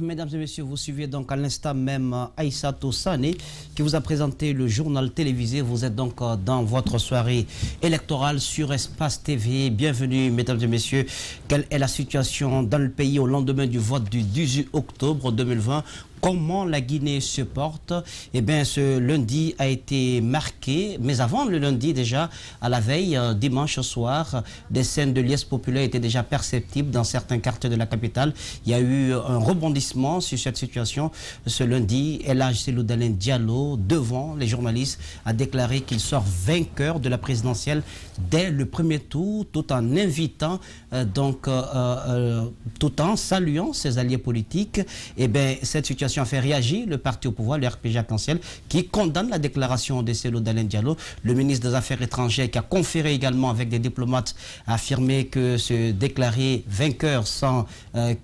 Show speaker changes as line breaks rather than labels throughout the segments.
mesdames et messieurs, vous suivez donc à l'instant même Aïssatou Sané qui vous a présenté le journal télévisé. Vous êtes donc dans votre soirée électorale sur Espace TV. Bienvenue, mesdames et messieurs. Quelle est la situation dans le pays au lendemain du vote du 18 octobre 2020? Comment la Guinée se porte? Eh bien, ce lundi a été marqué, mais avant le lundi déjà, à la veille, dimanche soir, des scènes de liesse populaire étaient déjà perceptibles dans certains quartiers de la capitale. Il y a eu un rebondissement sur cette situation. Ce lundi, El Hadj Cellou Dalein Diallo, devant les journalistes, a déclaré qu'il sort vainqueur de la présidentielle dès le premier tour, tout en invitant, tout en saluant ses alliés politiques. Eh bien, cette situation a fait réagir le parti au pouvoir, le RPG Arc-en-Ciel, qui condamne la déclaration de Cellou Dalein Diallo. Le ministre des Affaires étrangères, qui a conféré également avec des diplomates, a affirmé que se déclarer vainqueur sans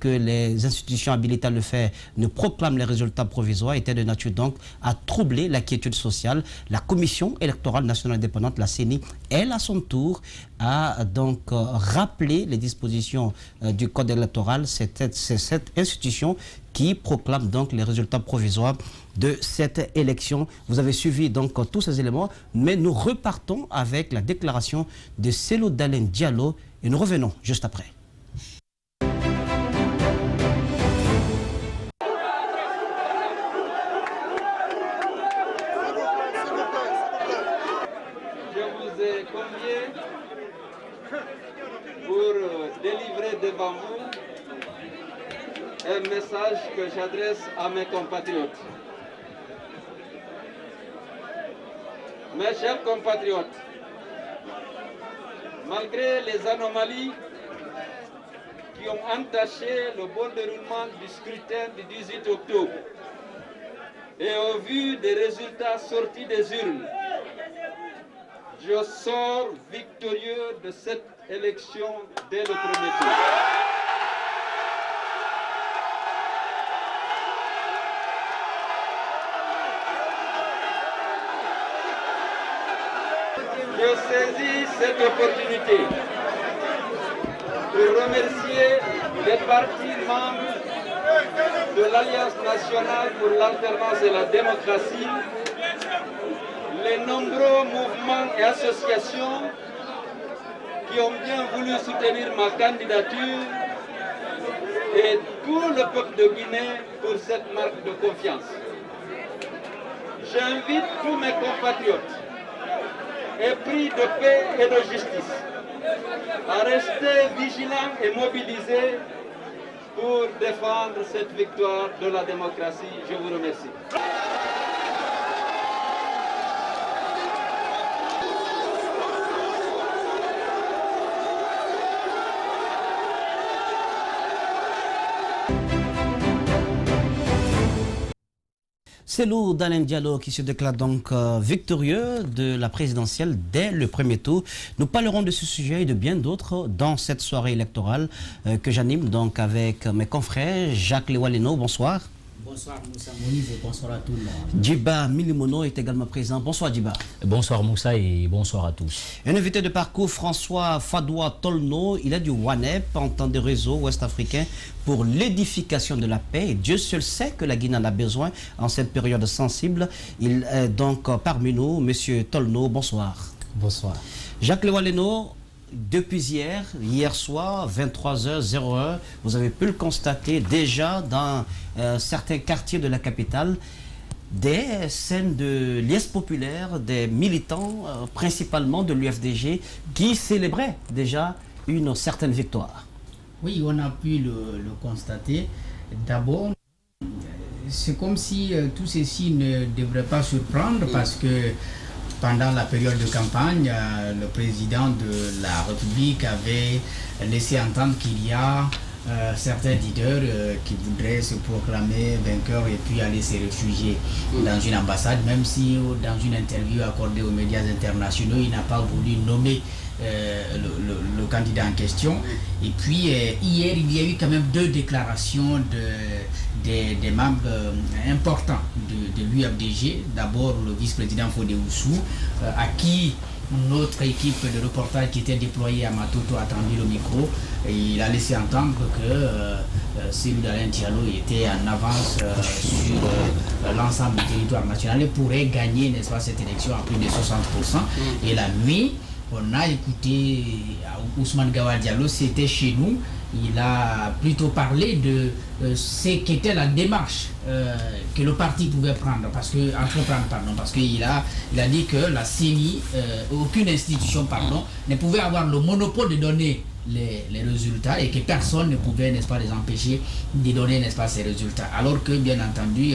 que les institutions habilitées à le faire ne proclament les résultats provisoires était de nature donc à troubler la quiétude sociale. La Commission électorale nationale indépendante, la CENI, elle à son tour a donc rappelé les dispositions du code électoral. C'est cette institution qui proclame donc les résultats provisoires de cette élection. Vous avez suivi donc tous ces éléments, mais nous repartons avec la déclaration de Cellou Dalein Diallo et nous revenons juste après.
Je vous ai convié pour délivrer devant vous un message que j'adresse à mes compatriotes. Mes chers compatriotes, malgré les anomalies qui ont entaché le bon déroulement du scrutin du 18 octobre et au vu des résultats sortis des urnes, je sors victorieux de cette élection dès le premier tour. Je saisis cette opportunité pour remercier les partis membres de l'Alliance nationale pour l'alternance et la démocratie, les nombreux mouvements et associations qui ont bien voulu soutenir ma candidature et tout le peuple de Guinée pour cette marque de confiance. J'invite tous mes compatriotes épris de paix et de justice à rester vigilants et mobilisés pour défendre cette victoire de la démocratie. Je vous remercie.
Cellou Dalein Diallo qui se déclare donc victorieux de la présidentielle dès le premier tour. Nous parlerons de ce sujet et de bien d'autres dans cette soirée électorale que j'anime donc avec mes confrères. Jacques Lewaleno, bonsoir.
Bonsoir Moussa Moïse et bonsoir à tout le monde.
Djiba Milimono est également présent. Bonsoir Djiba.
Bonsoir Moussa et bonsoir à tous.
Un invité de parcours, François Fadoua Tolno, il est du WANEP, en temps de réseau ouest-africain pour l'édification de la paix. Et Dieu seul sait que la Guinée en a besoin en cette période sensible. Il est donc parmi nous, Monsieur Tolno, bonsoir.
Bonsoir.
Jacques Lewaleno, depuis hier soir, 23h01, vous avez pu le constater déjà dans certains quartiers de la capitale, des scènes de liesse populaire, des militants, principalement de l'UFDG, qui célébraient déjà une certaine victoire.
Oui, on a pu le constater. D'abord, c'est comme si tout ceci ne devrait pas surprendre parce que pendant la période de campagne, le président de la République avait laissé entendre qu'il y a certains leaders qui voudraient se proclamer vainqueurs et puis aller se réfugier dans une ambassade, même si dans une interview accordée aux médias internationaux, il n'a pas voulu nommer le candidat en question. Et puis hier, il y a eu quand même deux déclarations des membres importants de l'UFDG. D'abord le vice-président Fodé Oussou, à qui notre équipe de reportage qui était déployée à Matoto a tendu le micro et il a laissé entendre que Cellou Dalein Diallo était en avance sur l'ensemble du territoire national et pourrait gagner, n'est-ce pas, cette élection à plus de 60%. Et la nuit, on a écouté Ousmane Gawal Diallo, c'était chez nous. Il a plutôt parlé de ce qu'était la démarche que le parti pouvait prendre, parce qu'il a dit que la CENI, aucune institution, ne pouvait avoir le monopole de donner les résultats et que personne ne pouvait, n'est-ce pas, les empêcher de donner, n'est-ce pas, ces résultats. Alors que, bien entendu,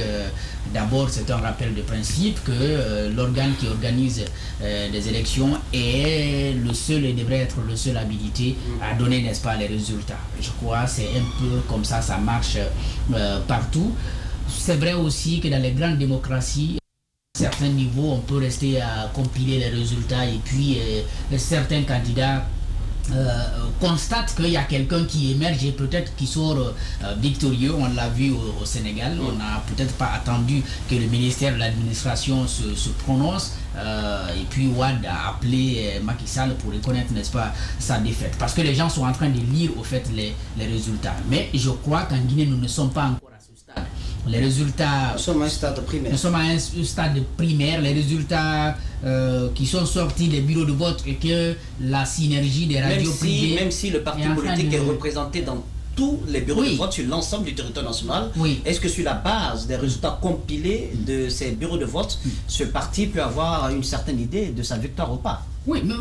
d'abord, c'est un rappel de principe que l'organe qui organise des élections est le seul et devrait être le seul habilité à donner, n'est-ce pas, les résultats. Je crois que c'est un peu comme ça marche partout. C'est vrai aussi que dans les grandes démocraties, à certains niveaux, on peut rester à compiler les résultats et puis certains candidats constate qu'il y a quelqu'un qui émerge et peut-être qui sort victorieux. On l'a vu au Sénégal. On n'a peut-être pas attendu que le ministère de l'administration se prononce et puis Ouad a appelé Macky Sall pour reconnaître, n'est-ce pas, sa défaite, parce que les gens sont en train de lire au fait les résultats. Mais je crois qu'en Guinée nous ne sommes pas encore à ce stade. Les résultats...
Nous sommes à un stade primaire.
Nous sommes à un stade primaire. Les résultats qui sont sortis des bureaux de vote et que la synergie des radios privées...
Même si le parti politique est représenté dans tous les bureaux de vote sur l'ensemble du territoire national, est-ce que sur la base des résultats compilés de ces bureaux de vote, ce parti peut avoir une certaine idée de sa victoire ou pas?
Oui, mais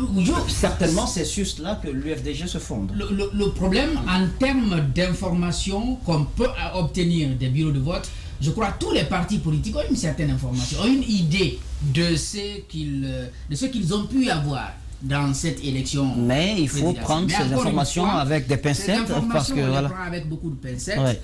certainement, c'est sur cela que l'UFDG se fonde.
Le problème, en termes d'informations qu'on peut obtenir des bureaux de vote, je crois que tous les partis politiques ont une certaine information, ont une idée de ce qu'ils ont pu avoir dans cette élection.
Mais il faut prendre ces informations avec des pincettes. Parce que,
on les prend avec beaucoup de pincettes. Ouais.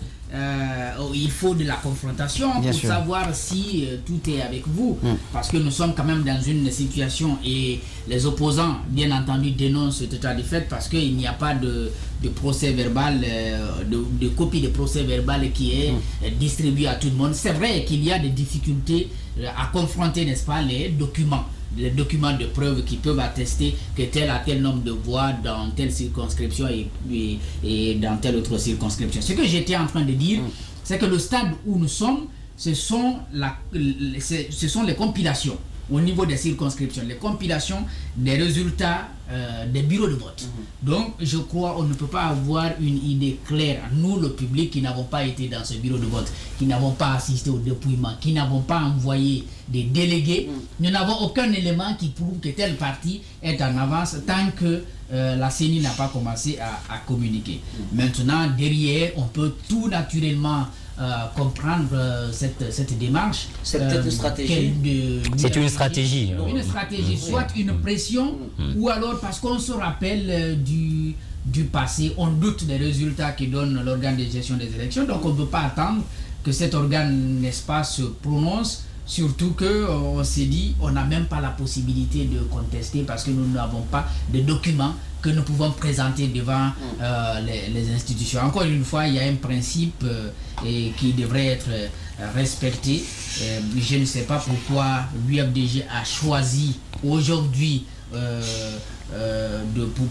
Il faut de la confrontation pour savoir si tout est avec vous. Parce que nous sommes quand même dans une situation et les opposants, bien entendu, dénoncent cet état de fait parce qu'il n'y a pas de procès verbal, de copie de procès verbal qui est distribué à tout le monde. C'est vrai qu'il y a des difficultés à confronter, n'est-ce pas, les documents de preuve qui peuvent attester que tel a tel nombre de voix dans telle circonscription et dans telle autre circonscription. Ce que j'étais en train de dire, c'est que le stade où nous sommes, ce sont les compilations au niveau des circonscriptions, les compilations des résultats des bureaux de vote. Donc, je crois qu'on ne peut pas avoir une idée claire, nous, le public, qui n'avons pas été dans ce bureau de vote, qui n'avons pas assisté au dépouillement, qui n'avons pas envoyé des délégués. Nous n'avons aucun élément qui prouve que tel parti est en avance tant que la CENI n'a pas commencé à communiquer. Maintenant, derrière, on peut tout naturellement comprendre cette démarche.
C'est peut-être une stratégie.
C'est une stratégie.
Une stratégie, soit une pression, ou alors parce qu'on se rappelle du passé, on doute des résultats que donne l'organe de gestion des élections, donc on ne peut pas attendre que cet organe, n'est-ce pas, se prononce. Surtout qu'on s'est dit, on n'a même pas la possibilité de contester parce que nous n'avons pas de documents que nous pouvons présenter devant les institutions. Encore une fois, il y a un principe qui devrait être respecté. Je ne sais pas pourquoi l'UFDG a choisi aujourd'hui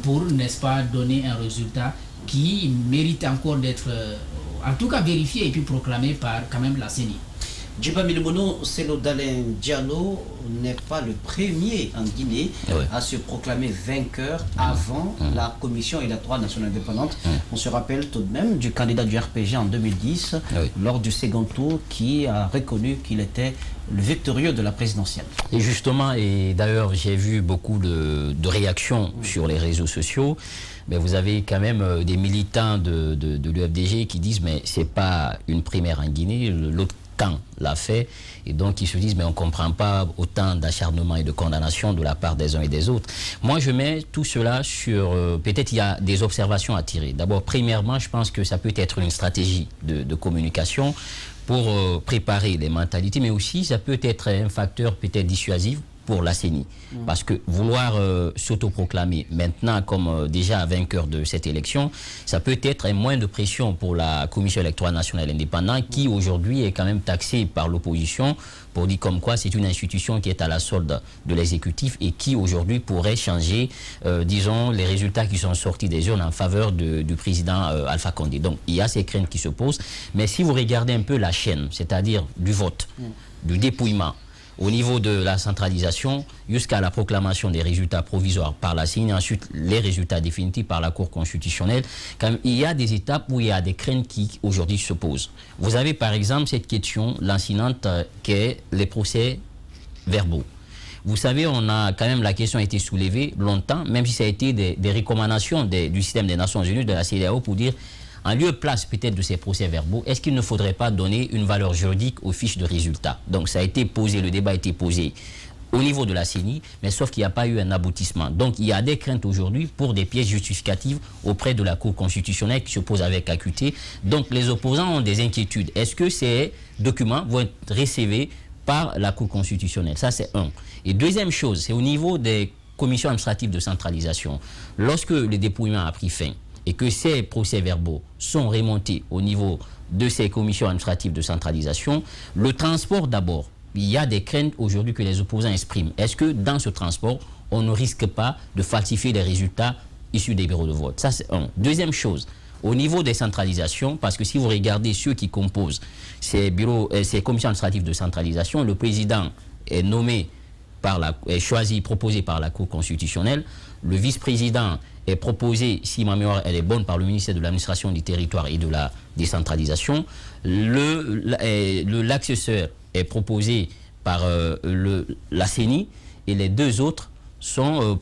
pour, n'est-ce pas, donner un résultat qui mérite encore d'être, en tout cas, vérifié et puis proclamé par quand même la CENI.
Djiba Milimono, Cellou Dalein Diallo n'est pas le premier en Guinée à se proclamer vainqueur avant la commission électorale nationale indépendante. On se rappelle tout de même du candidat du RPG en 2010 lors du second tour qui a reconnu qu'il était le victorieux de la présidentielle.
Et justement, et d'ailleurs j'ai vu beaucoup de réactions sur les réseaux sociaux. Mais vous avez quand même des militants de l'UFDG qui disent mais c'est pas une primaire en Guinée, l'autre camp l'a fait, et donc ils se disent mais on ne comprend pas autant d'acharnement et de condamnation de la part des uns et des autres. Moi je mets tout cela sur, peut-être il y a des observations à tirer. D'abord, premièrement, je pense que ça peut être une stratégie de communication pour préparer les mentalités, mais aussi ça peut être un facteur peut-être dissuasif pour la CENI. Parce que vouloir s'autoproclamer maintenant comme déjà vainqueur de cette élection, ça peut être un moyen de pression pour la Commission électorale nationale indépendante qui aujourd'hui est quand même taxée par l'opposition pour dire comme quoi c'est une institution qui est à la solde de l'exécutif et qui aujourd'hui pourrait changer, disons, les résultats qui sont sortis des urnes en faveur du président Alpha Condé. Donc il y a ces craintes qui se posent. Mais si vous regardez un peu la chaîne, c'est-à-dire du vote, du dépouillement, au niveau de la centralisation, jusqu'à la proclamation des résultats provisoires par la CENI, ensuite les résultats définitifs par la Cour constitutionnelle, quand même, il y a des étapes où il y a des craintes qui aujourd'hui se posent. Vous avez par exemple cette question lancinante qu'est les procès verbaux. Vous savez, on a quand même, la question a été soulevée longtemps, même si ça a été des recommandations du système des Nations Unies, de la CEDEAO, pour dire, en lieu et place peut-être de ces procès-verbaux, est-ce qu'il ne faudrait pas donner une valeur juridique aux fiches de résultats? Donc ça a été posé, le débat a été posé au niveau de la CENI, mais sauf qu'il n'y a pas eu un aboutissement. Donc il y a des craintes aujourd'hui pour des pièces justificatives auprès de la Cour constitutionnelle qui se posent avec acuité. Donc les opposants ont des inquiétudes. Est-ce que ces documents vont être recevés par la Cour constitutionnelle? Ça, c'est un. Et deuxième chose, c'est au niveau des commissions administratives de centralisation. Lorsque le dépouillement a pris fin, et que ces procès-verbaux sont remontés au niveau de ces commissions administratives de centralisation, le transport d'abord, il y a des craintes aujourd'hui que les opposants expriment. Est-ce que dans ce transport, on ne risque pas de falsifier les résultats issus des bureaux de vote? Ça, c'est un. Deuxième chose, au niveau des centralisations, parce que si vous regardez ceux qui composent ces commissions administratives de centralisation, le président est nommé est choisi, proposé par la Cour constitutionnelle, le vice-président est proposé, si ma mémoire elle est bonne, par le ministère de l'administration du territoire et de la décentralisation. L'accesseur est proposé par la CENI et les deux autres sont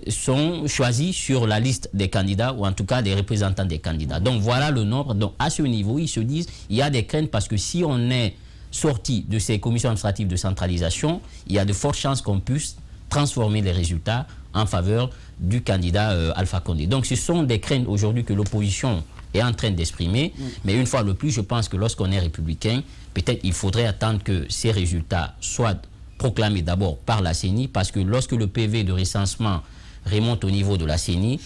sont choisis sur la liste des candidats ou en tout cas des représentants des candidats. Donc voilà le nombre. Donc à ce niveau, ils se disent il y a des craintes parce que si on est sorti de ces commissions administratives de centralisation, il y a de fortes chances qu'on puisse transformer les résultats en faveur du candidat Alpha Condé. Donc ce sont des craintes aujourd'hui que l'opposition est en train d'exprimer, mais une fois de plus, je pense que lorsqu'on est républicain, peut-être il faudrait attendre que ces résultats soient proclamés d'abord par la CENI, parce que lorsque le PV de recensement remonte au niveau de la CENI,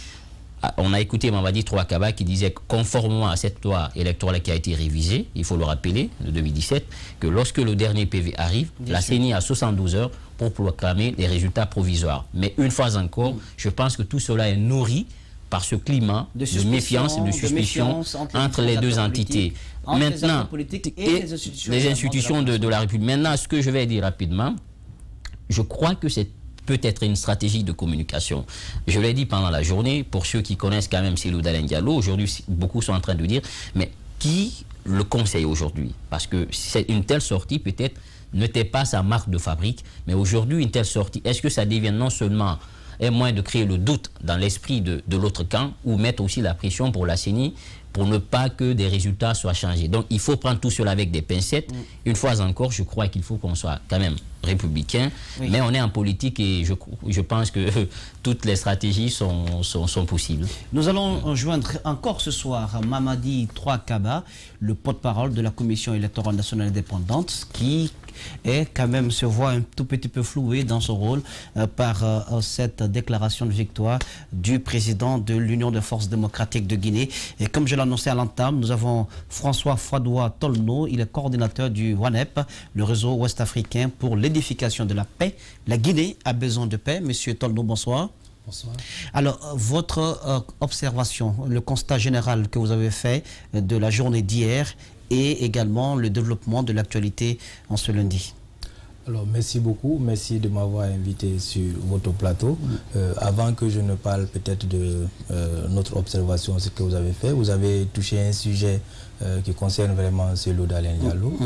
on a écouté Mamadi Trouakaba qui disait que conformément à cette loi électorale qui a été révisée, il faut le rappeler, de 2017, que lorsque le dernier PV arrive, la CENI a 72 heures pour proclamer les résultats provisoires. Mais une fois encore, je pense que tout cela est nourri par ce climat de méfiance et de suspicion entre les deux entités. Maintenant, et les institutions de la République. Maintenant, ce que je vais dire rapidement, je crois que c'est peut-être une stratégie de communication. Je l'ai dit pendant la journée, pour ceux qui connaissent quand même Cellou Dalein Diallo, aujourd'hui, beaucoup sont en train de dire, mais qui le conseille aujourd'hui? Parce que une telle sortie, peut-être, n'était pas sa marque de fabrique, mais aujourd'hui, une telle sortie, est-ce que ça devient non seulement un moyen de créer le doute dans l'esprit de l'autre camp, ou mettre aussi la pression pour la CENI, pour ne pas que des résultats soient changés? Donc, il faut prendre tout cela avec des pincettes. Une fois encore, je crois qu'il faut qu'on soit quand même républicain, mais on est en politique et je pense que toutes les stratégies sont possibles.
Nous allons joindre encore ce soir Mamadi Trouakaba, le porte-parole de la Commission électorale nationale indépendante, qui est quand même se voit un tout petit peu floué dans son rôle par cette déclaration de victoire du président de l'Union des forces démocratiques de Guinée. Et comme je l'annonçais à l'entame, nous avons François Fouadoua Tolno, il est coordinateur du WANEP, le réseau ouest-africain pour l'édification de la paix. La Guinée a besoin de paix. Monsieur Tolno, bonsoir.
Bonsoir.
Alors, votre observation, le constat général que vous avez fait de la journée d'hier et également le développement de l'actualité en ce lundi.
Alors, merci beaucoup. Merci de m'avoir invité sur votre plateau. Avant que je ne parle peut-être de notre observation, ce que vous avez fait, vous avez touché un sujet qui concerne vraiment Cellou Dalein Diallo.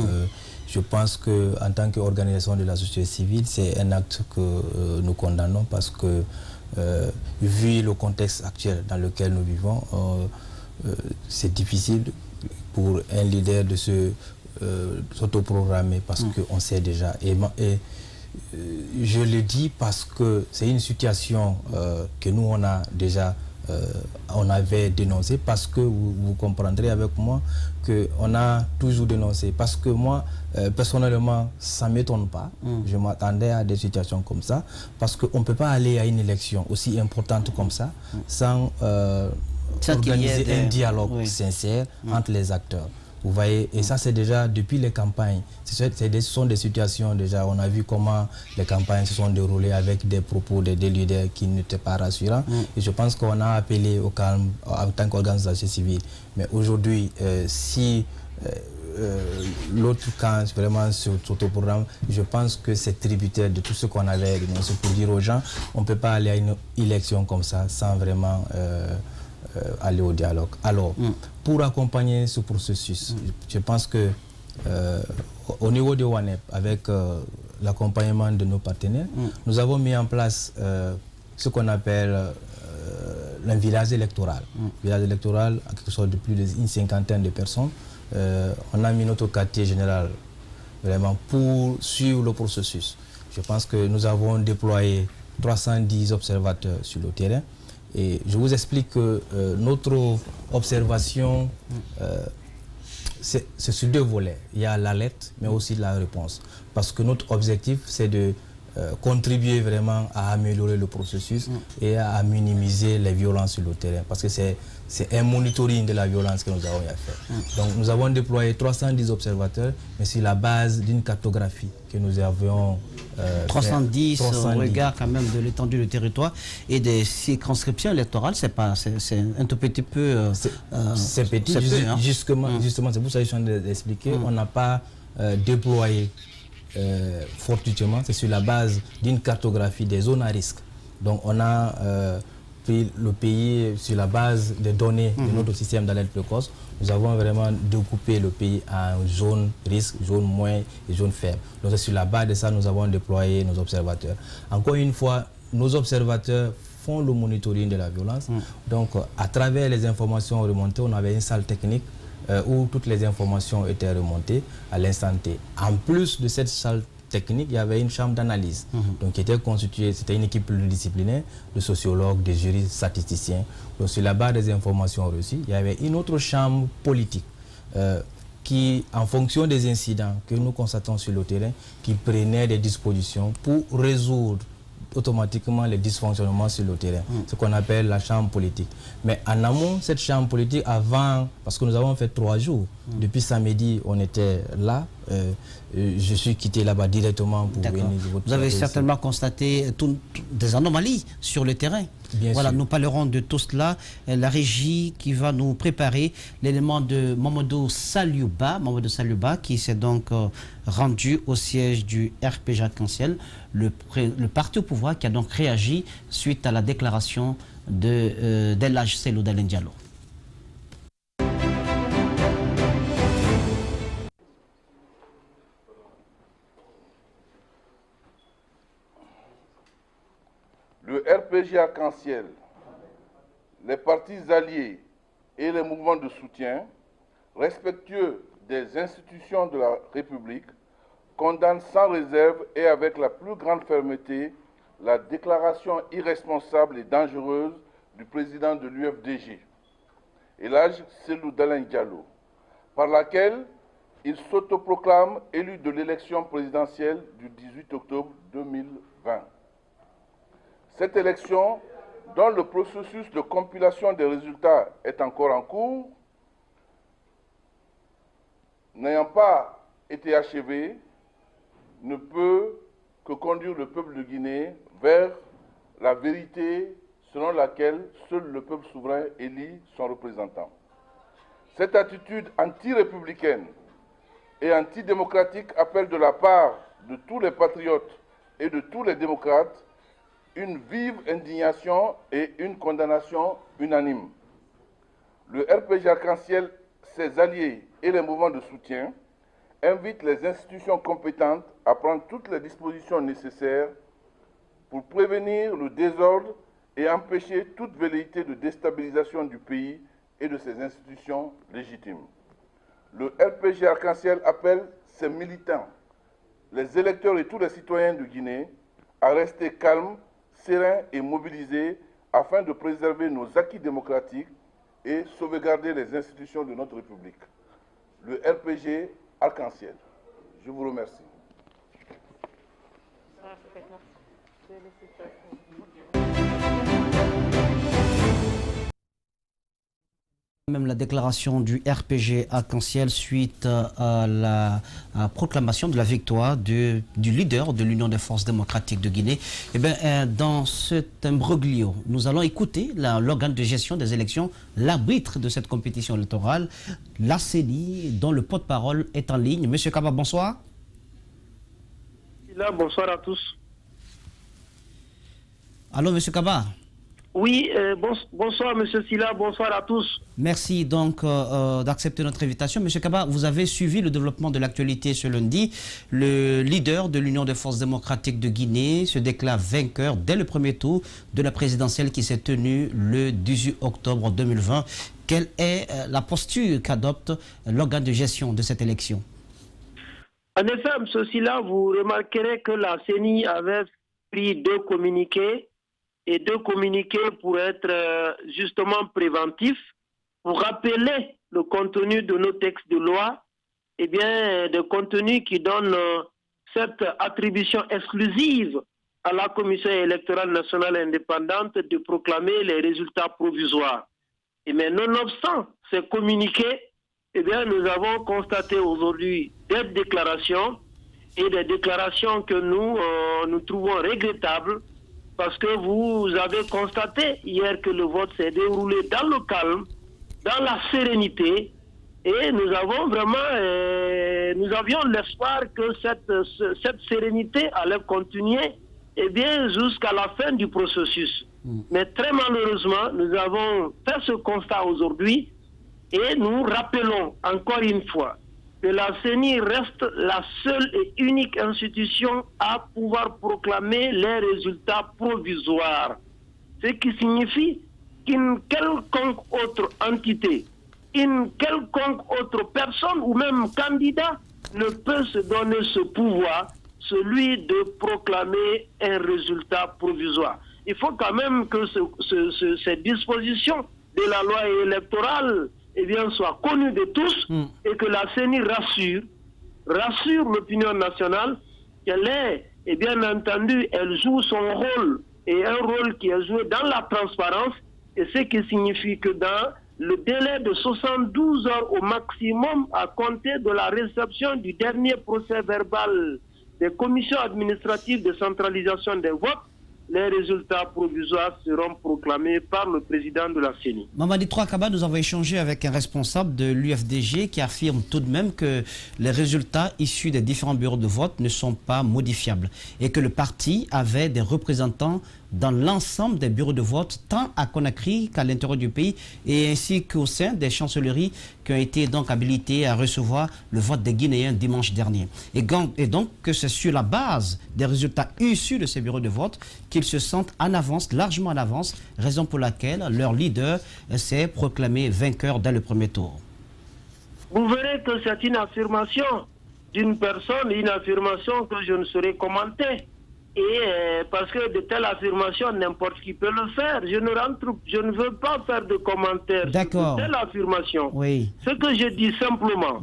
Je pense qu'en tant qu'organisation de la société civile, c'est un acte que nous condamnons parce que, vu le contexte actuel dans lequel nous vivons, c'est difficile pour un leader de s'autoprogrammer parce qu'on sait déjà. Et je le dis parce que c'est une situation que nous, on a déjà on avait dénoncé, parce que vous comprendrez avec moi qu'on a toujours dénoncé. Parce que moi, personnellement, ça ne m'étonne pas. Je m'attendais à des situations comme ça, parce qu'on ne peut pas aller à une élection aussi importante comme ça sans organiser un dialogue sincère entre les acteurs. Vous voyez, et ça c'est déjà depuis les campagnes. Ce sont des situations déjà, on a vu comment les campagnes se sont déroulées avec des propos des leaders qui n'étaient pas rassurants. Et je pense qu'on a appelé au calme en tant qu'organisation civile. Mais aujourd'hui, si l'autre camp vraiment sur au programme, je pense que c'est tributaire de tout ce qu'on avait dénoncé pour dire aux gens, on ne peut pas aller à une élection comme ça sans vraiment aller au dialogue. Alors, pour accompagner ce processus, je pense que au niveau de WANEP, avec l'accompagnement de nos partenaires, nous avons mis en place ce qu'on appelle un village électoral. Village électoral, à quelque chose de plus d'une cinquantaine de personnes. On a mis notre quartier général vraiment pour suivre le processus. Je pense que nous avons déployé 310 observateurs sur le terrain. Et je vous explique que notre observation, c'est sur deux volets. Il y a l'alerte, mais aussi la réponse. Parce que notre objectif, c'est de contribuer vraiment à améliorer le processus et à minimiser les violences sur le terrain. Parce que c'est un monitoring de la violence que nous avons à faire. Donc nous avons déployé 310 observateurs, mais sur la base d'une cartographie que nous avions
310 au regard quand même de l'étendue du territoire et des circonscriptions électorales, c'est un tout petit peu...
c'est petit, justement, c'est pour ça que je suis en train d'expliquer. On n'a pas déployé fortuitement, c'est sur la base d'une cartographie des zones à risque. Donc on a pris le pays sur la base des données de notre système d'alerte précoce. Nous avons vraiment découpé le pays en zones risques, zones moins et zones faibles. Donc sur la base de ça, nous avons déployé nos observateurs. Encore une fois, nos observateurs font le monitoring de la violence. Donc à travers les informations remontées, on avait une salle technique où toutes les informations étaient remontées à l'instant T. En plus de cette salle technique, il y avait une chambre d'analyse donc qui était constituée, c'était une équipe pluridisciplinaire de sociologues, de juristes, statisticiens. Donc sur la base des informations reçues, il y avait une autre chambre politique qui, en fonction des incidents que nous constatons sur le terrain, qui prenait des dispositions pour résoudre automatiquement les dysfonctionnements sur le terrain, ce qu'on appelle la chambre politique. Mais en amont, cette chambre politique, avant, parce que nous avons fait 3 jours, depuis samedi, on était là, je suis quitté là-bas directement pour venir de votre...
Vous avez certainement constaté des anomalies sur le terrain.
Bien
voilà,
sûr.
nous parlerons de tout cela. La régie qui va nous préparer l'élément de Mamadou Saliouba, qui s'est donc rendu au siège du RPG Arc-en-Ciel, le parti au pouvoir qui a donc réagi suite à la déclaration d'El Hadj Cellou Dalein Diallo.
Le RPG Arc-en-Ciel, les partis alliés et les mouvements de soutien, respectueux des institutions de la République, condamnent sans réserve et avec la plus grande fermeté la déclaration irresponsable et dangereuse du président de l'UFDG, El Hadj Cellou Dalein Diallo, par laquelle il s'autoproclame élu de l'élection présidentielle du 18 octobre 2020. Cette élection, dont le processus de compilation des résultats est encore en cours, n'ayant pas été achevée, ne peut que conduire le peuple de Guinée vers la vérité selon laquelle seul le peuple souverain élit son représentant. Cette attitude anti-républicaine et antidémocratique appelle de la part de tous les patriotes et de tous les démocrates une vive indignation et une condamnation unanime. Le RPG Arc-en-Ciel, ses alliés et les mouvements de soutien invitent les institutions compétentes à prendre toutes les dispositions nécessaires pour prévenir le désordre et empêcher toute velléité de déstabilisation du pays et de ses institutions légitimes. Le RPG Arc-en-Ciel appelle ses militants, les électeurs et tous les citoyens de Guinée à rester calmes, sereins et mobilisés afin de préserver nos acquis démocratiques et sauvegarder les institutions de notre République. Le RPG Arc-en-Ciel. Je vous remercie.
Même la déclaration du RPG Arc-en-Ciel suite à la proclamation de la victoire du leader de l'Union des forces démocratiques de Guinée. Eh bien, dans cet imbroglio, nous allons écouter l'organe de gestion des élections, l'arbitre de cette compétition électorale, la CENI, dont le porte-parole est en ligne. Monsieur Kaba, bonsoir.
Bonsoir à tous.
Allô, Monsieur Kaba.
Oui, bonsoir Monsieur Silla, bonsoir à tous.
Merci donc d'accepter notre invitation. Monsieur Kaba, vous avez suivi le développement de l'actualité ce lundi. Le leader de l'Union des forces démocratiques de Guinée se déclare vainqueur dès le premier tour de la présidentielle qui s'est tenue le 18 octobre 2020. Quelle est la posture qu'adopte l'organe de gestion de cette élection?
En effet, Monsieur Silla, vous remarquerez que la CENI avait pris 2 communiqués, et 2 communiqués pour être justement préventifs, pour rappeler le contenu de nos textes de loi, et bien de contenu qui donne cette attribution exclusive à la Commission électorale nationale indépendante de proclamer les résultats provisoires. Et mais nonobstant ces communiqués, eh bien nous avons constaté aujourd'hui des déclarations, et des déclarations que nous trouvons regrettables, parce que vous avez constaté hier que le vote s'est déroulé dans le calme, dans la sérénité, et nous avons vraiment, nous avions l'espoir que cette sérénité allait continuer, et bien jusqu'à la fin du processus. Mais très malheureusement, nous avons fait ce constat aujourd'hui, et nous rappelons encore une fois que la CENI reste la seule et unique institution à pouvoir proclamer les résultats provisoires. Ce qui signifie qu'une quelconque autre entité, une quelconque autre personne ou même candidat ne peut se donner ce pouvoir, celui de proclamer un résultat provisoire. Il faut quand même que ces dispositions de la loi électorale soit connue de tous et que la CENI rassure l'opinion nationale qu'elle est, et bien entendu, elle joue son rôle, et un rôle qui est joué dans la transparence, et ce qui signifie que dans le délai de 72 heures au maximum à compter de la réception du dernier procès verbal des commissions administratives de centralisation des votes, les résultats provisoires seront proclamés par le président de la CENI.
Mamadi Kaba, nous avons échangé avec un responsable de l'UFDG qui affirme tout de même que les résultats issus des différents bureaux de vote ne sont pas modifiables et que le parti avait des représentants dans l'ensemble des bureaux de vote, tant à Conakry qu'à l'intérieur du pays, et ainsi qu'au sein des chancelleries qui ont été donc habilitées à recevoir le vote des Guinéens dimanche dernier. Et donc que c'est sur la base des résultats issus de ces bureaux de vote qu'ils se sentent en avance, largement en avance, raison pour laquelle leur leader s'est proclamé vainqueur dès le premier tour.
Vous verrez que c'est une affirmation d'une personne, une affirmation que je ne saurais commenter. Et parce que de telles affirmations, n'importe qui peut le faire. Je ne veux pas faire de commentaires sur de telles affirmations.
Oui.
Ce que je dis simplement,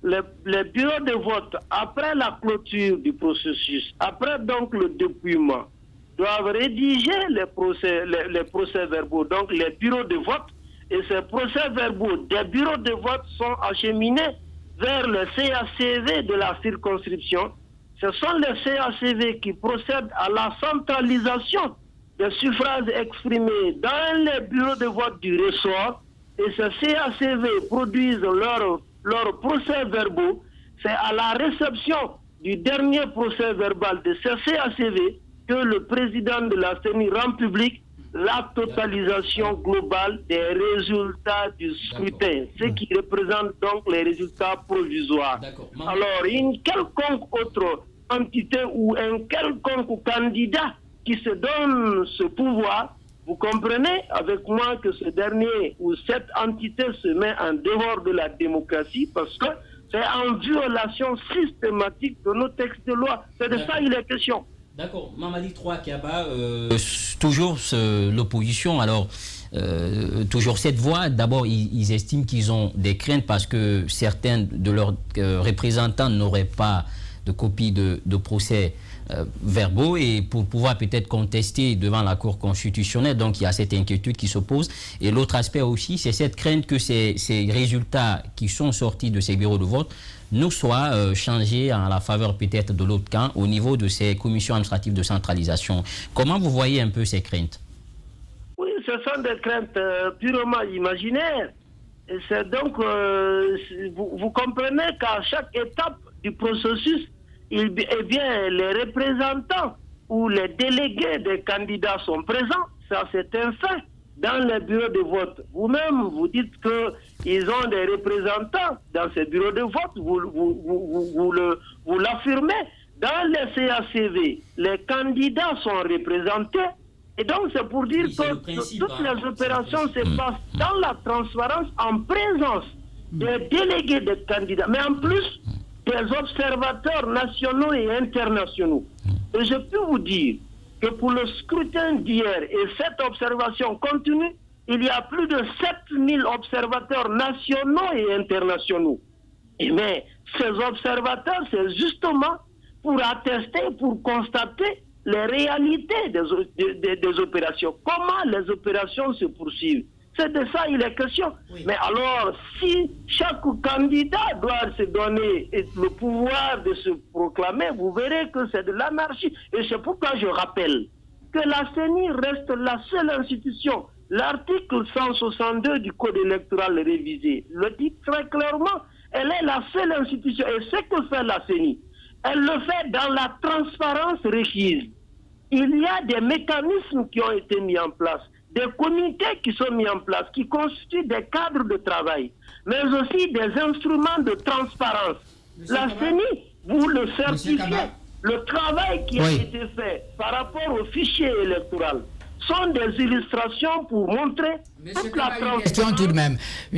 les bureaux de vote, après la clôture du processus, après donc le dépouillement, doivent rédiger les procès-verbaux, donc les bureaux de vote, et ces procès-verbaux des bureaux de vote sont acheminés vers le CACV de la circonscription. Ce sont les CACV qui procèdent à la centralisation des suffrages exprimés dans les bureaux de vote du ressort, et ces CACV produisent leurs procès-verbaux. C'est à la réception du dernier procès-verbal de ces CACV que le président de la CENI rend public la totalisation globale des résultats du scrutin, ce qui représente donc les résultats provisoires. Alors, une quelconque autre entité ou un quelconque candidat qui se donne ce pouvoir, vous comprenez avec moi que ce dernier ou cette entité se met en dehors de la démocratie parce que c'est en violation systématique de nos textes de loi. C'est de ça il est question.
D'accord. Mamadi Kaba, toujours l'opposition, alors toujours cette voie, d'abord ils estiment qu'ils ont des craintes parce que certains de leurs représentants n'auraient pas de copie de procès verbaux et pour pouvoir peut-être contester devant la Cour constitutionnelle. Donc il y a cette inquiétude qui s'oppose. Et l'autre aspect aussi, c'est cette crainte que ces résultats qui sont sortis de ces bureaux de vote nous soient changés en la faveur peut-être de l'autre camp au niveau de ces commissions administratives de centralisation. Comment vous voyez un peu ces craintes?
Oui, ce sont des craintes purement imaginaires. Et c'est donc, vous comprenez qu'à chaque étape du processus, les représentants ou les délégués des candidats sont présents. Ça, c'est un fait. Dans les bureaux de vote, vous-même, vous dites qu'ils ont des représentants dans ces bureaux de vote. Vous l'affirmez. Dans les CACV, les candidats sont représentés. Et donc, c'est pour dire que toutes les opérations se passent dans la transparence en présence des délégués des candidats. Mais en plus, des observateurs nationaux et internationaux. Et je peux vous dire que pour le scrutin d'hier et cette observation continue, il y a plus de 7000 observateurs nationaux et internationaux. Mais ces observateurs, c'est justement pour attester, pour constater les réalités des opérations. Comment les opérations se poursuivent? C'est de ça il est question. Oui. Mais alors, si chaque candidat doit se donner le pouvoir de se proclamer, vous verrez que c'est de l'anarchie. Et c'est pourquoi je rappelle que la CENI reste la seule institution. L'article 162 du Code électoral révisé le dit très clairement. Elle est la seule institution. Et ce que fait la CENI, elle le fait dans la transparence requise. Il y a des mécanismes qui ont été mis en place, des comités qui sont mis en place, qui constituent des cadres de travail, mais aussi des instruments de transparence. La CENI, vous le certifiez, le travail qui a été fait par rapport au fichier électoral sont des illustrations pour montrer toute la transparence.
Une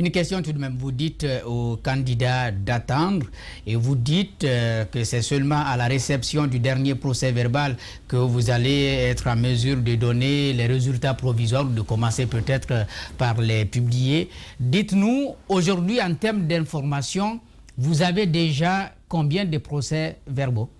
question tout de même. Vous dites aux candidats d'attendre et vous dites que c'est seulement à la réception du dernier procès verbal que vous allez être en mesure de donner les résultats provisoires ou de commencer peut-être par les publier. Dites-nous, aujourd'hui, en termes d'information, vous avez déjà combien de procès verbaux?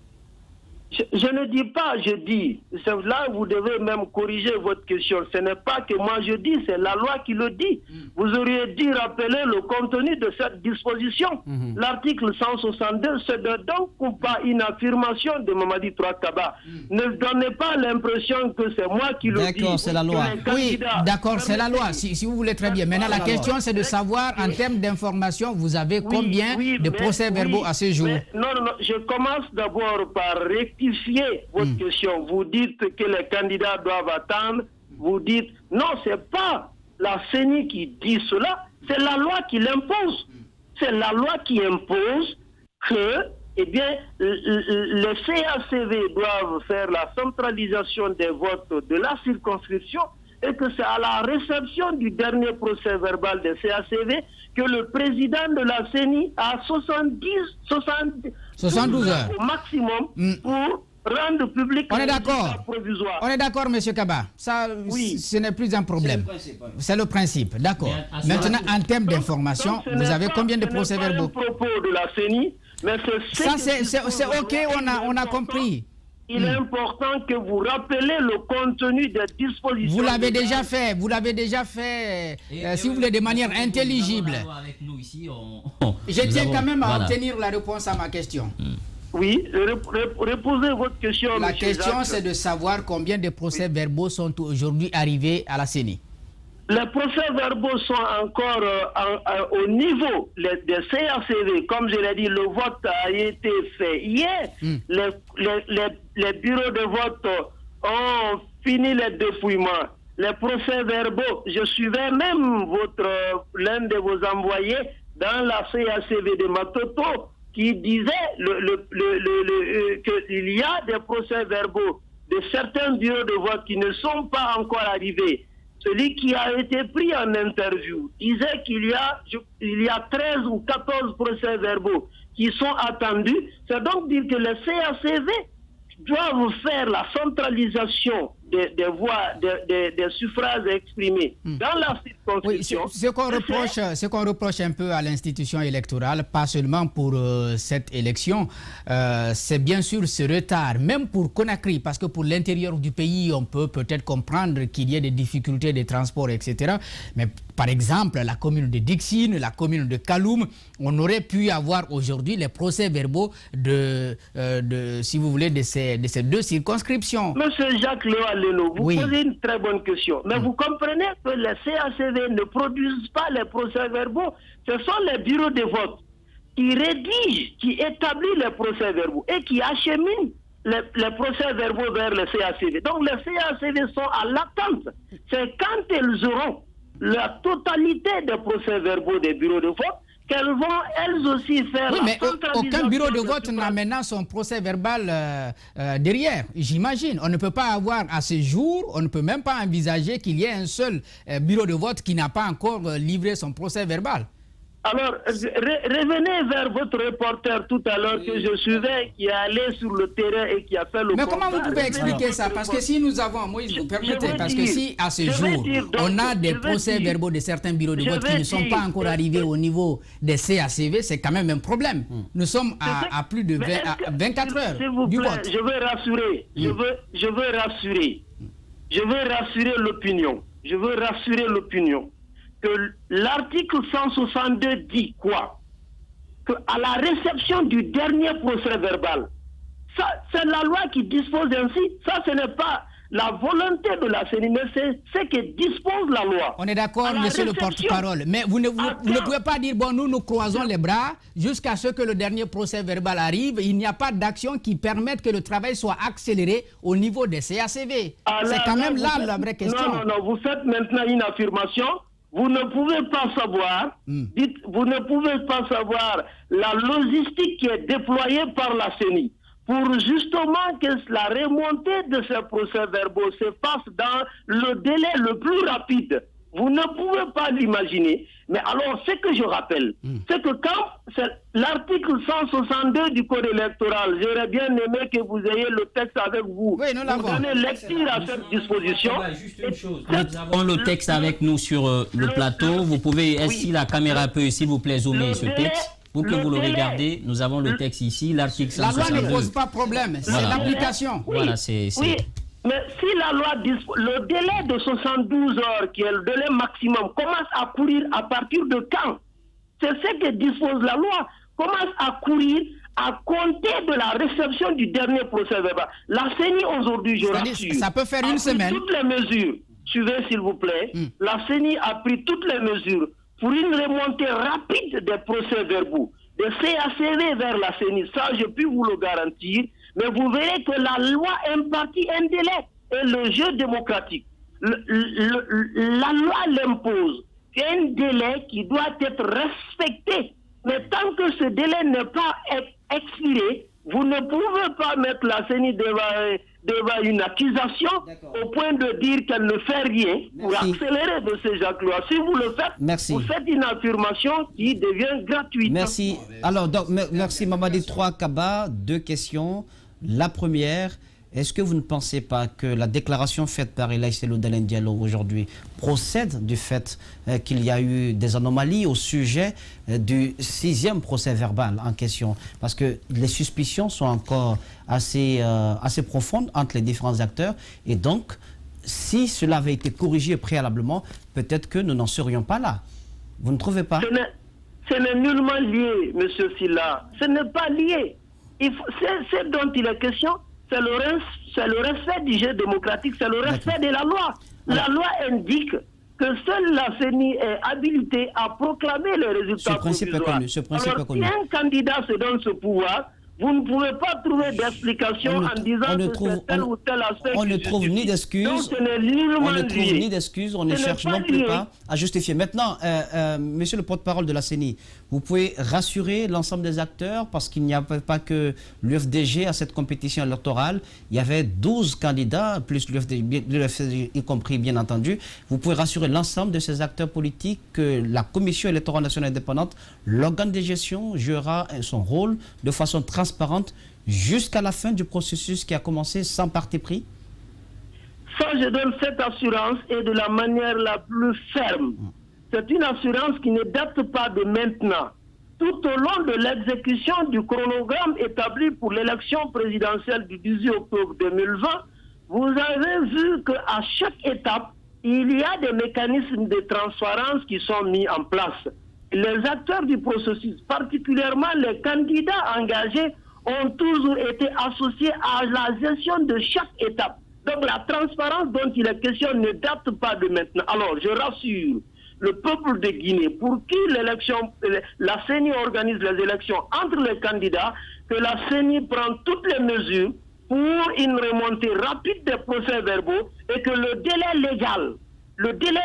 Je ne dis pas, je dis. Là, vous devez même corriger votre question. Ce n'est pas que moi je dis, c'est la loi qui le dit. Vous auriez dû rappeler le contenu de cette disposition. L'article 162, ce n'est donc pas une affirmation de Mamadi Tourakaba. Ne donnez pas l'impression que c'est moi qui le dis.
D'accord, c'est la loi.
Oui, d'accord, c'est la loi, si vous voulez très bien. Maintenant, la question, c'est de savoir, en termes d'information, vous avez combien de procès-verbaux à ce jour?
Non, je commence d'abord par rectifier votre question. Vous dites que les candidats doivent attendre. Vous dites, non, ce n'est pas la CENI qui dit cela, c'est la loi qui l'impose. C'est la loi qui impose que, eh bien, les CACV doivent faire la centralisation des votes de la circonscription et que c'est à la réception du dernier procès verbal des CACV que le président de la CENI a 72 heures au maximum pour rendre public
on est d'accord. On est d'accord, M. Kaba. Ça, ce n'est plus un problème. C'est le principe, d'accord. Maintenant, en termes d'information, vous avez combien de procès-verbaux?
C'est un propos de la CENI, mais
c'est OK, on a compris.
Il est important que vous rappelez le contenu des dispositions.
Vous l'avez déjà fait, si vous voulez, de manière intelligible. Je tiens quand même à obtenir la réponse à ma question.
Oui, reposez votre question.
La question, c'est de savoir combien de procès-verbaux sont aujourd'hui arrivés à la CENI.
Les procès-verbaux sont encore au niveau des CACV. Comme je l'ai dit, le vote a été fait hier. Les bureaux de vote ont fini les dépouillements. Les procès-verbaux, je suivais même l'un de vos envoyés dans la CACV de Matoto qui disait qu'il y a des procès-verbaux de certains bureaux de vote qui ne sont pas encore arrivés. Celui qui a été pris en interview disait qu'il y a 13 ou 14 procès-verbaux qui sont attendus. C'est donc dire que les CACV doivent faire la centralisation des voix, des suffrages exprimés dans la circonscription.
Oui, ce qu'on reproche un peu à l'institution électorale, pas seulement pour cette élection, c'est bien sûr ce retard, même pour Conakry, parce que pour l'intérieur du pays, on peut peut-être comprendre qu'il y ait des difficultés de transport, etc. Mais par exemple, la commune de Dixine, la commune de Kaloum, on aurait pu avoir aujourd'hui les procès-verbaux si vous voulez, de ces deux circonscriptions.
Monsieur Jacques Léo Leno, vous posez une très bonne question. Mais vous comprenez que les CACV ne produisent pas les procès-verbaux. Ce sont les bureaux de vote qui rédigent, qui établissent les procès-verbaux et qui acheminent les procès-verbaux vers les CACV. Donc les CACV sont à l'attente. C'est quand elles auront la totalité des procès-verbaux des bureaux de vote qu'elles vont elles aussi faire.
Oui, mais aucun bureau de vote n'a maintenant son procès-verbal derrière, j'imagine. On ne peut pas avoir à ce jour, on ne peut même pas envisager qu'il y ait un seul bureau de vote qui n'a pas encore livré son procès-verbal.
Alors, revenez vers votre reporter tout à l'heure que je suivais, qui est allé sur le terrain et qui a fait le
Mais comment vous pouvez expliquer ça? Parce que si nous avons, Moïse, vous permettez, parce que si à ce jour, on a des procès-verbaux de certains bureaux de vote qui ne sont pas encore arrivés au niveau des CACV, c'est quand même un problème. Nous sommes à plus de 24 heures du vote.
Je veux rassurer, je veux rassurer l'opinion. Je veux rassurer l'opinion que l'article 162 dit quoi? Que à la réception du dernier procès verbal, c'est la loi qui dispose ainsi. Ça, ce n'est pas la volonté de la CENI, mais c'est ce que dispose la loi.
On est d'accord, monsieur le porte-parole, mais vous ne pouvez pas dire, bon, nous croisons les bras jusqu'à ce que le dernier procès verbal arrive. Il n'y a pas d'action qui permette que le travail soit accéléré au niveau des CACV. C'est quand même là la vraie question.
Non, vous faites maintenant une affirmation. Vous ne pouvez pas savoir, vous ne pouvez pas savoir la logistique qui est déployée par la CENI pour justement que la remontée de ces procès-verbaux se passe dans le délai le plus rapide. Vous ne pouvez pas l'imaginer. Mais alors, ce que je rappelle, c'est que quand c'est l'article 162 du Code électoral, j'aurais bien aimé que vous ayez le texte avec vous.
Oui, nous l'avons.
Pour donner lecture à cette disposition.
Juste une chose. Nous avons le texte avec nous sur le plateau. Vous pouvez, si la caméra peut, s'il vous plaît, zoomer ce texte. Pour que vous le regardez, nous avons le texte ici, l'article 162.
La loi ne pose pas problème, c'est l'application.
Voilà, c'est...
Oui, mais si la loi le délai de 72 heures, qui est le délai maximum, commence à courir à partir de quand? C'est ce que dispose la loi. Commence à courir à compter de la réception du dernier procès verbal. La CENI aujourd'hui, je rassure,
ça peut faire une semaine.
Toutes les mesures, suivez s'il vous plaît, la CENI a pris toutes les mesures pour une remontée rapide des procès-verbaux, de CACV vers la CENI. Ça, je puis vous le garantir. Mais vous verrez que la loi impartit un délai. Et le jeu démocratique, la loi l'impose. C'est un délai qui doit être respecté. Mais tant que ce délai n'est pas expiré, vous ne pouvez pas mettre la CENI devant une accusation au point de dire qu'elle ne fait rien pour accélérer de ces actes-là. Si vous le faites, vous faites une affirmation qui devient gratuite.
Merci. Alors, donc, merci Mamadi Trois Kaba. Deux questions. La première, est-ce que vous ne pensez pas que la déclaration faite par Elaï Cellou Dalein Diallo aujourd'hui procède du fait qu'il y a eu des anomalies au sujet du 6e procès verbal en question? Parce que les suspicions sont encore assez profondes entre les différents acteurs. Et donc, si cela avait été corrigé préalablement, peut-être que nous n'en serions pas là. Vous ne trouvez pas?
Ce n'est nullement lié, M. Silla. Ce n'est pas lié. C'est dont il est question, c'est le respect du jeu démocratique, c'est le respect de la loi. La loi indique que seule la CENI est habilitée à proclamer les résultats provisoires. Alors, si un candidat se donne ce pouvoir, vous ne pouvez pas trouver d'explication en disant que c'est tel ou tel aspect.
On ne trouve ni d'excuses, on ne cherche non plus pas à justifier. Maintenant, monsieur le porte-parole de la CENI, vous pouvez rassurer l'ensemble des acteurs parce qu'il n'y avait pas que l'UFDG à cette compétition électorale. Il y avait 12 candidats, plus l'UFDG y compris bien entendu. Vous pouvez rassurer l'ensemble de ces acteurs politiques que la Commission électorale nationale indépendante, l'organe de gestion, jouera son rôle de façon transparente jusqu'à la fin du processus qui a commencé sans parti pris?
Ça, je donne cette assurance et de la manière la plus ferme. C'est une assurance qui ne date pas de maintenant. Tout au long de l'exécution du chronogramme établi pour l'élection présidentielle du 18 octobre 2020, vous avez vu qu'à chaque étape, il y a des mécanismes de transparence qui sont mis en place. Les acteurs du processus, particulièrement les candidats engagés, ont toujours été associés à la gestion de chaque étape. Donc la transparence dont il est question ne date pas de maintenant. Alors je rassure le peuple de Guinée, pour qui la CENI organise les élections entre les candidats, que la CENI prend toutes les mesures pour une remontée rapide des procès-verbaux et que le délai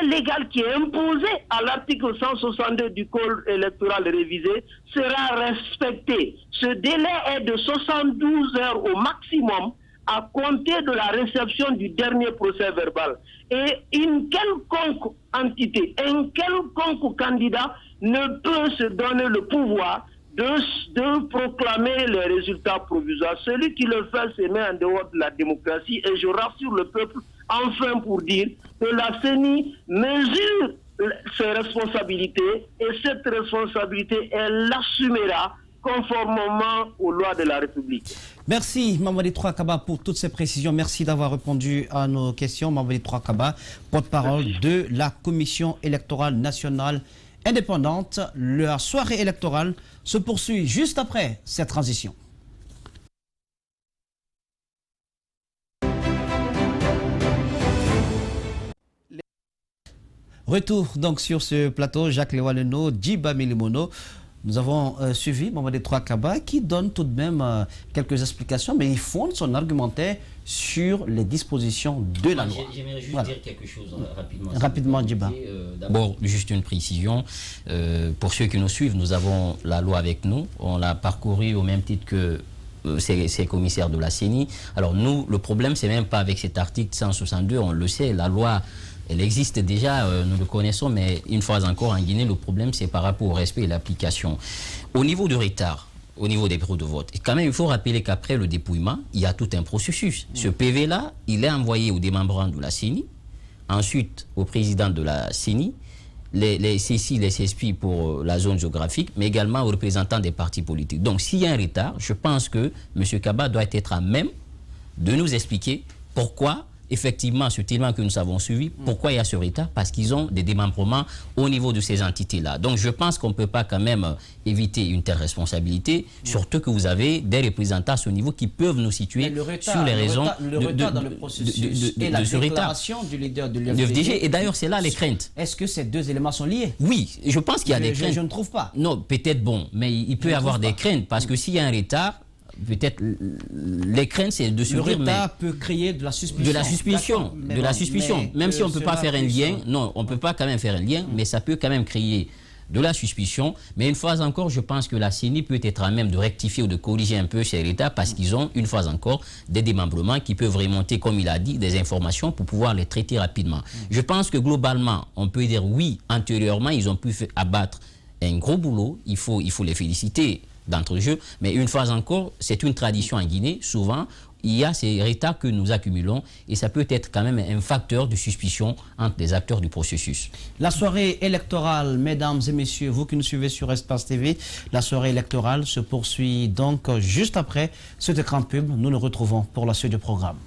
légal qui est imposé à l'article 162 du Code électoral révisé sera respecté. Ce délai est de 72 heures au maximum à compter de la réception du dernier procès verbal. Et une quelconque entité, un quelconque candidat ne peut se donner le pouvoir de proclamer les résultats provisoires. Celui qui le fait se met en dehors de la démocratie et je rassure le peuple enfin pour dire que la CENI mesure ses responsabilités et cette responsabilité, elle l'assumera conformément aux lois de la République.
Merci Mamadi Troakaba pour toutes ces précisions. Merci d'avoir répondu à nos questions. Mamadi Troakaba, porte-parole de la Commission électorale nationale indépendante. La soirée électorale se poursuit juste après cette transition. Retour donc sur ce plateau, Jacques Lewaleno, Djiba Milimono. Nous avons suivi Mamadi Troakaba qui donne tout de même quelques explications, mais il fonde son argumentaire sur les dispositions de la loi.
J'aimerais juste dire quelque chose rapidement.
Rapidement, Djiba.
D'abord, juste une précision. Pour ceux qui nous suivent, nous avons la loi avec nous. On l'a parcourue au même titre que ces commissaires de la CENI. Alors nous, le problème, c'est même pas avec cet article 162, on le sait, la loi... Elle existe déjà, nous le connaissons, mais une fois encore en Guinée, le problème c'est par rapport au respect et l'application. Au niveau du retard, au niveau des bureaux de vote, et quand même il faut rappeler qu'après le dépouillement, il y a tout un processus. Ce PV-là, il est envoyé aux démembrants de la CENI, ensuite au président de la CENI, les CECI, les CESPI pour la zone géographique, mais également aux représentants des partis politiques. Donc s'il y a un retard, je pense que M. Kaba doit être à même de nous expliquer pourquoi effectivement, ce témoin que nous avons suivi, pourquoi il y a ce retard? Parce qu'ils ont des démembrements au niveau de ces entités-là. Donc, je pense qu'on ne peut pas quand même éviter une telle responsabilité, surtout que vous avez des représentants à ce niveau qui peuvent nous situer sur les raisons
dans le processus et la déclaration du leader de
l'UFDG. Et d'ailleurs, c'est là les craintes.
Est-ce que ces deux éléments sont liés?
Oui, je pense qu'il y a des craintes.
Je ne trouve pas.
Non, peut-être bon, mais il peut y avoir des craintes, parce que s'il y a un retard, peut-être les craintes, c'est de se dire...
Le retard peut créer de la suspicion.
De la suspicion. Même si on ne peut pas faire un lien, non, on ne peut pas quand même faire un lien, mais ça peut quand même créer de la suspicion. Mais une fois encore, je pense que la CENI peut être à même de rectifier ou de corriger un peu ces retards parce qu'ils ont, une fois encore, des démembrements qui peuvent remonter, comme il a dit, des informations pour pouvoir les traiter rapidement. Je pense que globalement, on peut dire oui, antérieurement, ils ont pu abattre un gros boulot. Il faut les féliciter d'entre-jeux, mais une fois encore, c'est une tradition en Guinée. Souvent, il y a ces retards que nous accumulons et ça peut être quand même un facteur de suspicion entre les acteurs du processus.
La soirée électorale, mesdames et messieurs, vous qui nous suivez sur Espace TV, la soirée électorale se poursuit donc juste après cet écran pub. Nous nous retrouvons pour la suite du programme.